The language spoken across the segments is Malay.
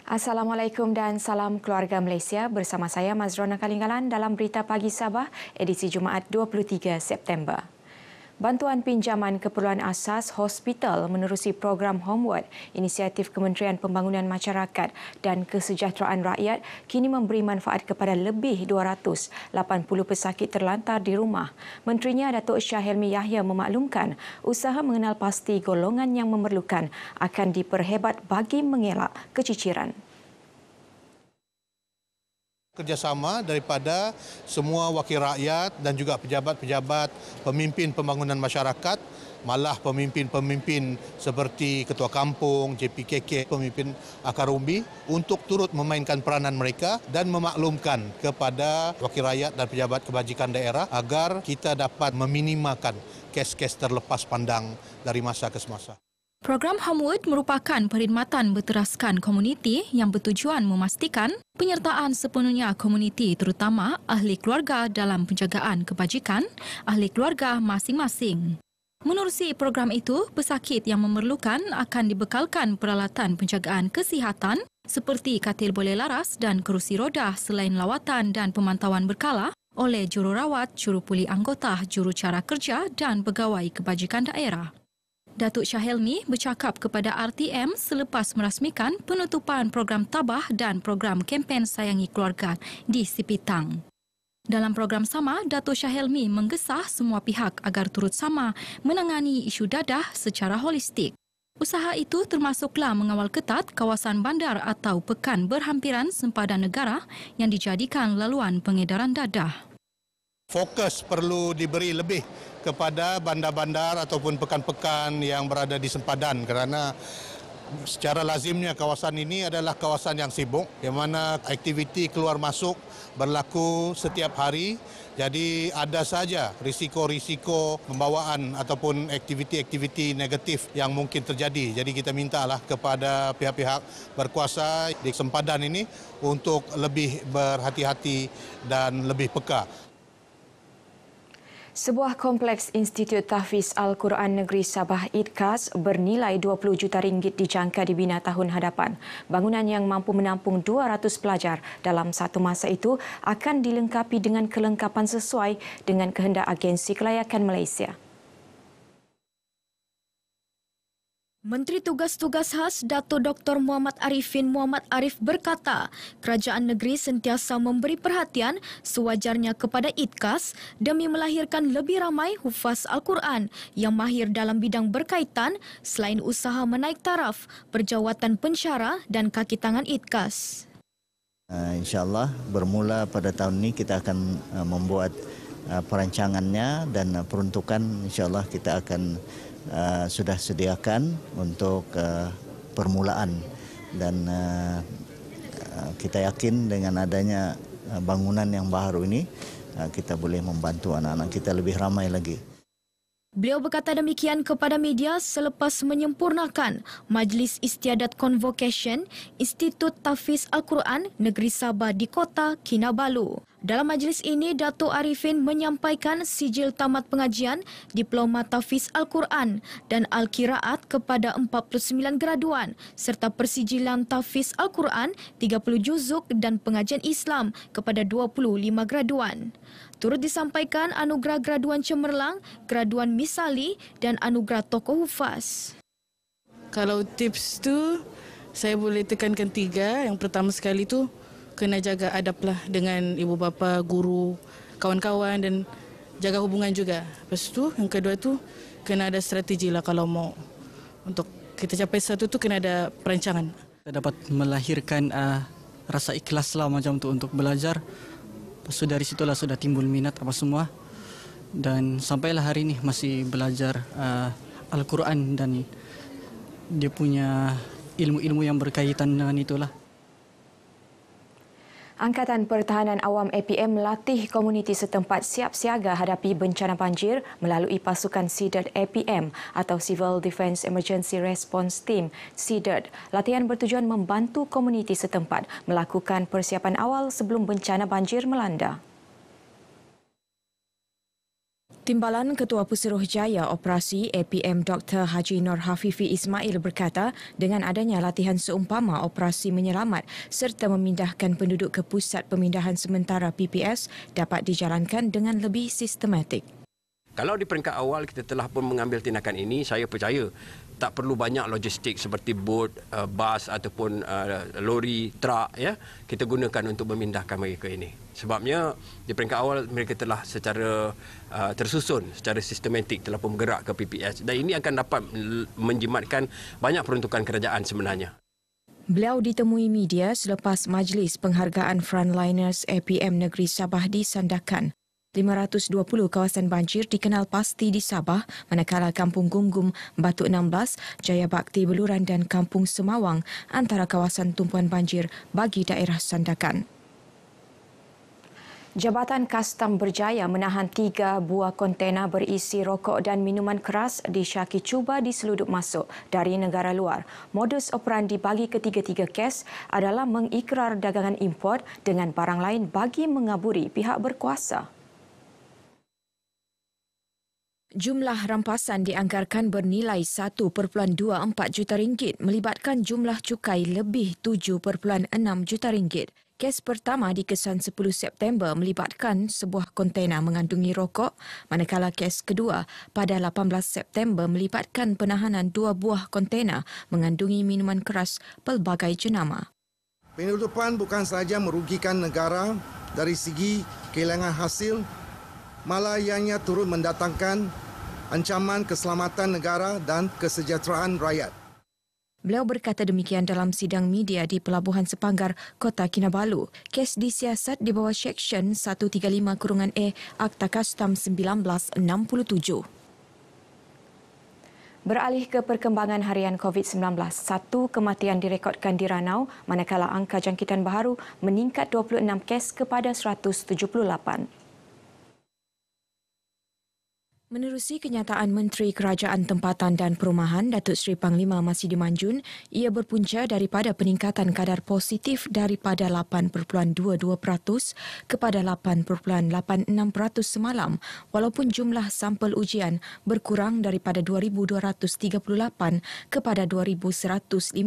Assalamualaikum dan salam keluarga Malaysia. Bersama saya Mazrona Kalinggalan dalam Berita Pagi Sabah edisi Jumaat 23 September. Bantuan pinjaman keperluan asas hospital menerusi program Homework, inisiatif Kementerian Pembangunan Masyarakat dan Kesejahteraan Rakyat kini memberi manfaat kepada lebih 280 pesakit terlantar di rumah. Menterinya Datuk Shah Helmi Yahya memaklumkan usaha mengenal pasti golongan yang memerlukan akan diperhebat bagi mengelak keciciran. Kerjasama daripada semua wakil rakyat dan juga pejabat-pejabat pemimpin pembangunan masyarakat, malah pemimpin-pemimpin seperti Ketua Kampung, JPKK, pemimpin akar umbi untuk turut memainkan peranan mereka dan memaklumkan kepada wakil rakyat dan pejabat kebajikan daerah agar kita dapat meminimalkan kes-kes terlepas pandang dari masa ke semasa. Program Homework merupakan perkhidmatan berteraskan komuniti yang bertujuan memastikan penyertaan sepenuhnya komuniti terutama ahli keluarga dalam penjagaan kebajikan ahli keluarga masing-masing. Menerusi program itu, pesakit yang memerlukan akan dibekalkan peralatan penjagaan kesihatan seperti katil boleh laras dan kerusi roda selain lawatan dan pemantauan berkala oleh jururawat, jurupuli anggota, jurucara kerja dan pegawai kebajikan daerah. Datuk Shah Helmi bercakap kepada RTM selepas merasmikan penutupan program tabah dan program kempen Sayangi Keluarga di Sipitang. Dalam program sama, Datuk Shah Helmi menggesah semua pihak agar turut sama menangani isu dadah secara holistik. Usaha itu termasuklah mengawal ketat kawasan bandar atau pekan berhampiran sempadan negara yang dijadikan laluan pengedaran dadah. Fokus perlu diberi lebih kepada bandar-bandar ataupun pekan-pekan yang berada di sempadan kerana secara lazimnya kawasan ini adalah kawasan yang sibuk yang mana aktiviti keluar masuk berlaku setiap hari. Jadi ada saja risiko-risiko pembawaan ataupun aktiviti-aktiviti negatif yang mungkin terjadi. Jadi kita mintalah kepada pihak-pihak berkuasa di sempadan ini untuk lebih berhati-hati dan lebih peka. Sebuah kompleks Institut Tahfiz Al-Quran Negeri Sabah IDKAS bernilai 20 juta ringgit dijangka dibina tahun hadapan. Bangunan yang mampu menampung 200 pelajar dalam satu masa itu akan dilengkapi dengan kelengkapan sesuai dengan kehendak Agensi Kelayakan Malaysia. Menteri Tugas-Tugas Khas Dato' Dr. Muhammad Arifin Muhammad Arif berkata, kerajaan negeri sentiasa memberi perhatian sewajarnya kepada IDKAS demi melahirkan lebih ramai hufaz Al-Quran yang mahir dalam bidang berkaitan selain usaha menaik taraf, perjawatan pensyarah dan kaki tangan IDKAS. InsyaAllah bermula pada tahun ini kita akan membuat perancangannya dan peruntukan insyaAllah kita akan sudah sediakan untuk permulaan dan kita yakin dengan adanya bangunan yang baru ini kita boleh membantu anak-anak kita lebih ramai lagi. Beliau berkata demikian kepada media selepas menyempurnakan Majlis Istiadat Convocation Institut Tahfiz Al-Quran Negeri Sabah di Kota Kinabalu. Dalam majlis ini, Dato' Arifin menyampaikan sijil tamat pengajian Diploma Tahfiz Al-Quran dan Al-Qiraat kepada 49 graduan serta persijilan Tahfiz Al-Quran 30 juzuk dan pengajian Islam kepada 25 graduan. Turut disampaikan anugerah graduan cemerlang, graduan misali dan anugerah tokoh hufaz. Kalau tips tu saya boleh tekankan 3. Yang pertama sekali tu kena jaga adablah dengan ibu bapa, guru, kawan-kawan dan jaga hubungan juga. Lepas tu yang kedua tu kena ada strategi lah kalau mau untuk kita capai satu tu kena ada perancangan. Kita dapat melahirkan rasa ikhlas lah macam tu untuk belajar. Lepas tu dari situlah sudah timbul minat apa semua dan sampailah hari ini masih belajar Al-Quran dan dia punya ilmu-ilmu yang berkaitan dengan itulah. Angkatan Pertahanan Awam APM melatih komuniti setempat siap siaga hadapi bencana banjir melalui pasukan SEADERT APM atau Civil Defence Emergency Response Team SEADERT. Latihan bertujuan membantu komuniti setempat melakukan persiapan awal sebelum bencana banjir melanda. Timbalan Ketua Pesuruhjaya Operasi APM Dr. Haji Nur Hafifi Ismail berkata dengan adanya latihan seumpama operasi menyelamat serta memindahkan penduduk ke pusat pemindahan sementara PPS dapat dijalankan dengan lebih sistematik. Kalau di peringkat awal kita telah pun mengambil tindakan ini, saya percaya tak perlu banyak logistik seperti bot, bas ataupun lori, truk ya, kita gunakan untuk memindahkan mereka ini. Sebabnya di peringkat awal mereka telah secara tersusun, secara sistematik telah pun bergerak ke PPS dan ini akan dapat menjimatkan banyak peruntukan kerajaan sebenarnya. Beliau ditemui media selepas majlis penghargaan Frontliners APM Negeri Sabah disandakan. 520 kawasan banjir dikenal pasti di Sabah, manakala Kampung Gumgum, Batu 16, Jaya Bakti Beluran dan Kampung Semawang antara kawasan tumpuan banjir bagi daerah sandakan. Jabatan Kastam berjaya menahan 3 buah kontena berisi rokok dan minuman keras disyaki cuba diselundup masuk dari negara luar. Modus operandi bagi ketiga-tiga kes adalah mengikrar dagangan import dengan barang lain bagi mengaburi pihak berkuasa. Jumlah rampasan dianggarkan bernilai 1.24 juta ringgit melibatkan jumlah cukai lebih 7.6 juta ringgit. Kes pertama dikesan 10 September melibatkan sebuah kontena mengandungi rokok, manakala kes kedua pada 18 September melibatkan penahanan 2 buah kontena mengandungi minuman keras pelbagai jenama. Penyelundupan bukan sahaja merugikan negara dari segi kehilangan hasil, malah ianya turut mendatangkan ancaman keselamatan negara dan kesejahteraan rakyat. Beliau berkata demikian dalam sidang media di Pelabuhan Sepanggar, Kota Kinabalu. Kes disiasat di bawah Seksyen 135-A Akta Kastam 1967. Beralih ke perkembangan harian COVID-19, 1 kematian direkodkan di Ranau, manakala angka jangkitan baharu meningkat 26 kes kepada 178. Menerusi kenyataan Menteri Kerajaan Tempatan dan Perumahan Datuk Seri Panglima Masidi Manjun, ia berpunca daripada peningkatan kadar positif daripada 8.22% kepada 8.86% semalam, walaupun jumlah sampel ujian berkurang daripada 2,238 kepada 2,155.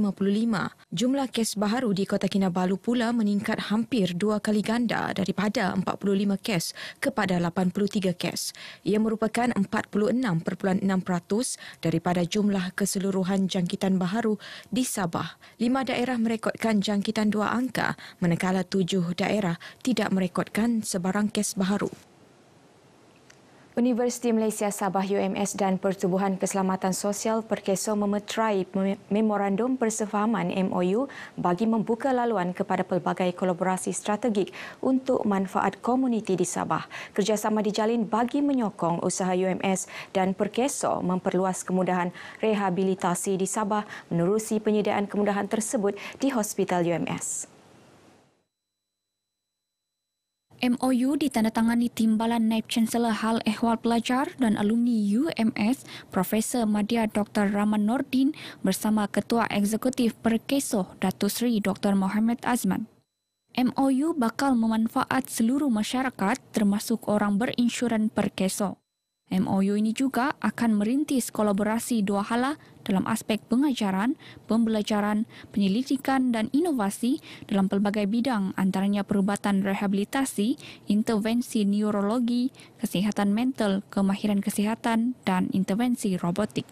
Jumlah kes baharu di Kota Kinabalu pula meningkat hampir 2 kali ganda daripada 45 kes kepada 83 kes. Ia merupakan 46.6% daripada jumlah keseluruhan jangkitan baharu di Sabah. 5 daerah merekodkan jangkitan 2 angka, manakala 7 daerah tidak merekodkan sebarang kes baharu. Universiti Malaysia Sabah UMS dan Pertubuhan Keselamatan Sosial Perkeso memeterai Memorandum Persefahaman MOU bagi membuka laluan kepada pelbagai kolaborasi strategik untuk manfaat komuniti di Sabah. Kerjasama dijalin bagi menyokong usaha UMS dan Perkeso memperluas kemudahan rehabilitasi di Sabah menerusi penyediaan kemudahan tersebut di Hospital UMS. MOU ditandatangani Timbalan Naib Chancellor Hal Ehwal Pelajar dan Alumni UMS Profesor Madya Dr. Rahman Nordin bersama Ketua Eksekutif Perkeso Datuk Seri Dr. Mohamed Azman. MOU bakal memanfaat seluruh masyarakat termasuk orang berinsuran Perkeso. MOU ini juga akan merintis kolaborasi 2 hala dalam aspek pengajaran, pembelajaran, penyelidikan dan inovasi dalam pelbagai bidang antaranya perubatan rehabilitasi, intervensi neurologi, kesihatan mental, kemahiran kesihatan dan intervensi robotik.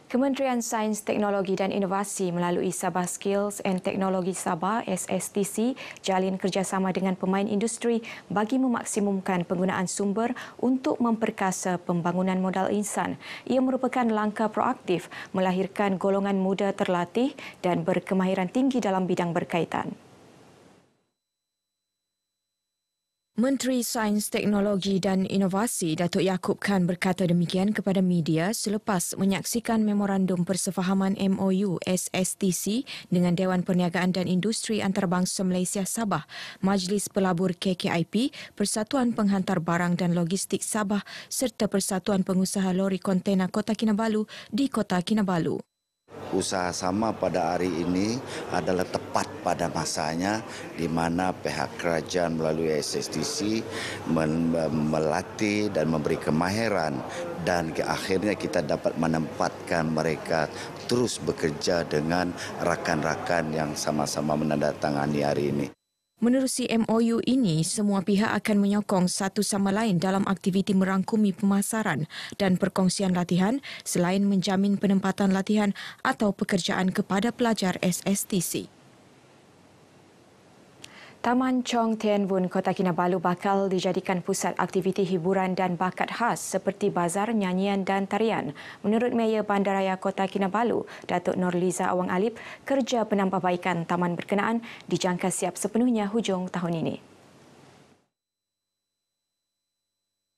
Kementerian Sains, Teknologi dan Inovasi melalui Sabah Skills and Technology Sabah SSTC jalin kerjasama dengan pemain industri bagi memaksimumkan penggunaan sumber untuk memperkasa pembangunan modal insan. Ia merupakan langkah proaktif melahirkan golongan muda terlatih dan berkemahiran tinggi dalam bidang berkaitan. Menteri Sains, Teknologi dan Inovasi Datuk Yaakob Khan berkata demikian kepada media selepas menyaksikan Memorandum Persefahaman MOU SSTC dengan Dewan Perniagaan dan Industri Antarabangsa Malaysia Sabah, Majlis Pelabur KKIP, Persatuan Penghantar Barang dan Logistik Sabah serta Persatuan Pengusaha Lori Kontena Kota Kinabalu di Kota Kinabalu. usaha sama pada hari ini adalah tepat pada masanya di mana pihak kerajaan melalui SSTC melatih dan memberi kemahiran dan akhirnya kita dapat menempatkan mereka terus bekerja dengan rakan-rakan yang sama-sama menandatangani hari ini. Menerusi MOU ini, semua pihak akan menyokong satu sama lain dalam aktiviti merangkumi pemasaran dan perkongsian latihan selain menjamin penempatan latihan atau pekerjaan kepada pelajar SSTC. Taman Chong Tien Bun, Kota Kinabalu bakal dijadikan pusat aktiviti hiburan dan bakat khas seperti bazar, nyanyian dan tarian. Menurut Mayor Bandaraya Kota Kinabalu, Datuk Nurliza Awang Alip, kerja penambahbaikan taman berkenaan dijangka siap sepenuhnya hujung tahun ini.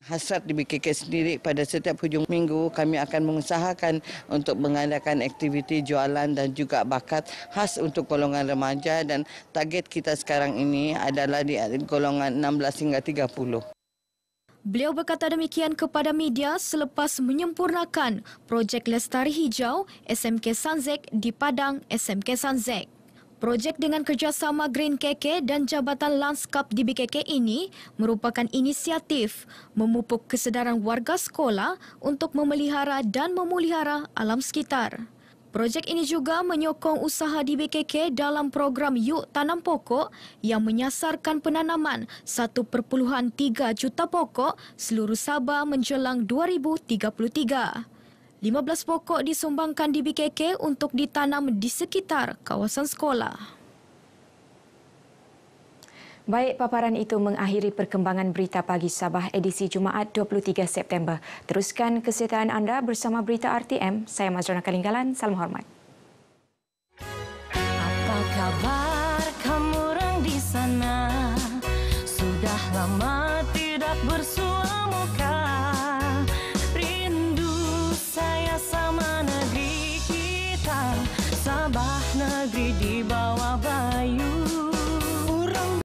Hasrat di BKK sendiri pada setiap hujung minggu kami akan mengusahakan untuk mengadakan aktiviti jualan dan juga bakat khas untuk golongan remaja dan target kita sekarang ini adalah di golongan 16 hingga 30. Beliau berkata demikian kepada media selepas menyempurnakan projek Lestari Hijau SMK Sanzek di Padang SMK Sanzek. Projek dengan kerjasama Green KK dan Jabatan Lanskap di BKK ini merupakan inisiatif memupuk kesedaran warga sekolah untuk memelihara dan memulihara alam sekitar. Projek ini juga menyokong usaha di BKK dalam program Yuk Tanam Pokok yang menyasarkan penanaman 1.3 juta pokok seluruh Sabah menjelang 2033. 15 pokok disumbangkan di BKK untuk ditanam di sekitar kawasan sekolah. Baik, paparan itu mengakhiri perkembangan berita pagi Sabah edisi Jumaat 23 September. Teruskan kesihatan anda bersama berita RTM. Saya Mazrona Kalinggalan. Salam hormat. Apa kabar kamu orang di sana? Sudah lama tidak bersua muka. Sama negeri kita, Sabah negeri di bawah.